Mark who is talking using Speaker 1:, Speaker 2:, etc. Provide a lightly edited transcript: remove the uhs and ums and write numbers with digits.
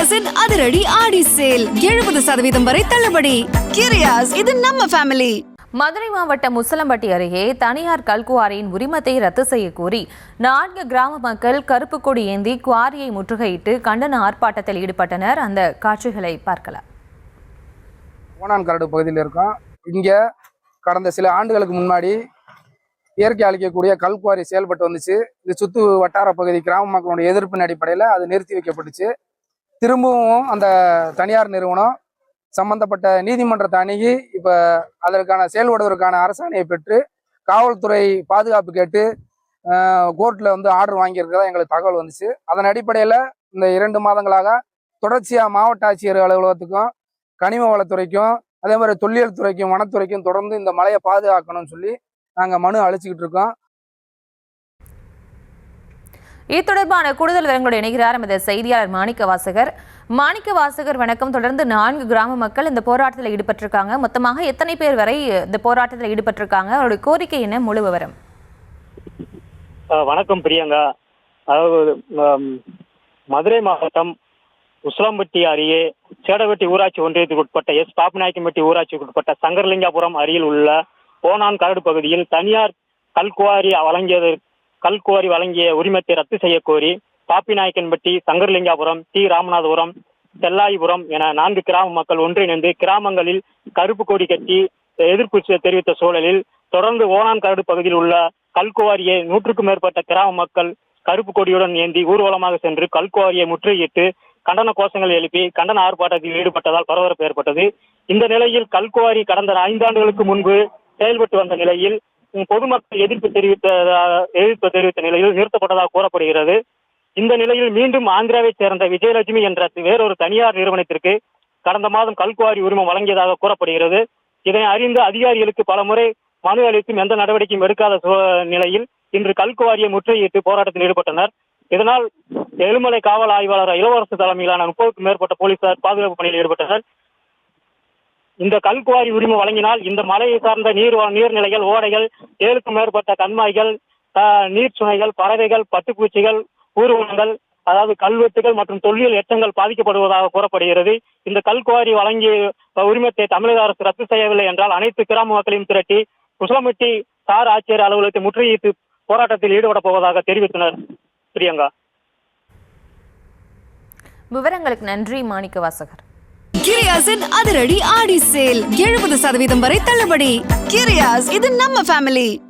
Speaker 1: கிரியாஸின் அதிரடி ஆடி சேல் 70% வரை தள்ளுபடி. கிரியாஸ், இது நம்ம ஃபேமிலி.
Speaker 2: மதுரை மாவட்டம் முசலம்பட்டி அருகே தனியார் கல்குவாரியின் உரிமத்தை ரத்து செய்ய கோரி 4 கிராம மக்கள் கருப்பு கொடி ஏந்தி குவாரியை முற்றுகையிட்டு கண்டன ஆர்ப்பாட்டத்தில் ஈடுபட்டனர். அந்த காட்சிகளை பார்க்கலாம்.
Speaker 3: ஓனான்கரடு பகுதியில் இருக்கோம். இங்கே கடந்த சில ஆண்டுகளுக்கு முன்னாடி இயற்கை அளிக்கக்கூடிய கல்குவாரி செயல்பட்டு வந்துச்சு. இது சுற்று வட்டார பகுதி கிராம மக்களுடைய எதிர்ப்பின் அடிப்படையில் அது நிறுத்தி வைக்கப்பட்டுச்சு. திரும்பவும் அந்த தனியார் நிறுவனம் சம்பந்தப்பட்ட நீதிமன்றத்தை அணுகி இப்போ அதற்கான செயல்படுவதற்கான அரசாணையை பெற்று காவல்துறை பாதுகாப்பு கேட்டு கோர்ட்டில் ஆர்டர் வாங்கியிருக்கிறதா எங்களுக்கு தகவல் வந்துச்சு. அதன் அடிப்படையில் இந்த 2 மாதங்களாக தொடர்ச்சியாக மாவட்ட ஆட்சியர் அலுவலகத்துக்கும் கனிம வளத்துறைக்கும் அதே மாதிரி தொல்லியல் துறைக்கும் வனத்துறைக்கும் தொடர்ந்து இந்த மலையை பாதுகாக்கணும்னு சொல்லி நாங்கள் மனு அளிச்சுக்கிட்டு இருக்கோம்.
Speaker 2: இது தொடர்பான கூடுதல் விவரங்களோடு இணைகிறார் எமது செய்தியாளர் மாணிக்கவாசகர். வணக்கம். தொடர்ந்து 4 கிராம மக்கள் இந்த போராட்டத்தில் ஈடுபட்டிருக்காங்க. மொத்தமாக எத்தனை பேர் வரை இந்த போராட்டத்தில் ஈடுபட்டிருக்காங்க? அவருடைய கோரிக்கை என்ன? முழு விவரம்.
Speaker 4: வணக்கம் பிரியங்கா. அதாவது மதுரை மாவட்டம் உசிலம்பட்டி அருகே சேடவெட்டி ஊராட்சி ஒன்றியத்துக்கு உட்பட்ட பாப்பிநாயக்கம்பட்டி ஊராட்சிக்கு உட்பட்ட சங்கரலிங்காபுரம் அருகில் உள்ள ஓனான் கரடு பகுதியில் தனியார் கல்குவாரி வழங்கிய உரிமத்தை ரத்து செய்ய கோரி பாப்பிநாயக்கன்பட்டி, சங்கரலிங்காபுரம், டி ராமநாதபுரம், தெல்லாயிபுரம் என 4 கிராம மக்கள் ஒன்றிணைந்து கிராமங்களில் கருப்பு கொடி கட்டி எதிர்ப்பு தெரிவித்த சூழலில் தொடர்ந்து ஓனான் கரடு பகுதியில் உள்ள கல்குவாரியை 100க்கும் மேற்பட்ட கிராம மக்கள் கருப்பு கொடியுடன் ஏந்தி ஊர்வலமாக சென்று கல்குவாரியை முற்றுகையிட்டு கண்டன கோஷங்கள் எழுப்பி கண்டன ஆர்ப்பாட்டத்தில் ஈடுபட்டதால் பரபரப்பு ஏற்பட்டது. இந்த நிலையில் கல்குவாரி கடந்த 5 ஆண்டுகளுக்கு முன்பு செயல்பட்டு வந்த நிலையில் பொதுமக்கள் எதிர்ப்பு தெரிவித்த நிலையில் நிறுத்தப்பட்டதாக கூறப்படுகிறது. இந்த நிலையில் மீண்டும் ஆந்திராவைச் சேர்ந்த விஜயலட்சுமி என்ற வேறொரு தனியார் நிறுவனத்திற்கு கடந்த மாதம் கல்குவாரி உரிமம் வழங்கியதாக கூறப்படுகிறது. இதனை அறிந்து அதிகாரிகளுக்கு பல முறை மனு அளித்தும் எந்த நடவடிக்கையும் எடுக்காத நிலையில் இன்று கல்குவாரியை முற்றுகையிட்டு போராட்டத்தில் ஈடுபட்டனர். இதனால் எழுமலை காவல் ஆய்வாளர் இளவரசு தலைமையிலான 30க்கும் மேற்பட்ட போலீசார் பாதுகாப்பு பணியில் ஈடுபட்டனர். இந்த கல்குவாரி உரிமம் வழங்கினால் இந்த மலையை சார்ந்த நீர்நிலைகள், ஓடைகள், 7க்கும் மேற்பட்ட கண்மாய்கள், நீர் சுனைகள், பறவைகள், பட்டுப்பூச்சிகள், ஊர்வலங்கள், அதாவது கல்வெட்டுகள் மற்றும் தொல்லியல் எச்சங்கள் பாதிக்கப்படுவதாக கூறப்படுகிறது. இந்த கல்குவாரி வழங்கிய உரிமத்தை தமிழக அரசு ரத்து செய்யவில்லை என்றால் அனைத்து கிராம மக்களையும் திரட்டி உசிலம்பட்டி சார் ஆட்சியர் அலுவலகத்தை முற்றுகையிட்டு போராட்டத்தில் ஈடுபட போவதாக தெரிவித்தனர். பிரியங்கா,
Speaker 2: விவரங்களுக்கு நன்றி மாணிக்கவாசகர்.
Speaker 1: கிரியாஸின் அதிரடி ஆடி சேல் 70% வரை தள்ளுபடி. கிரியாஸ், இது நம்ம ஃபேமிலி.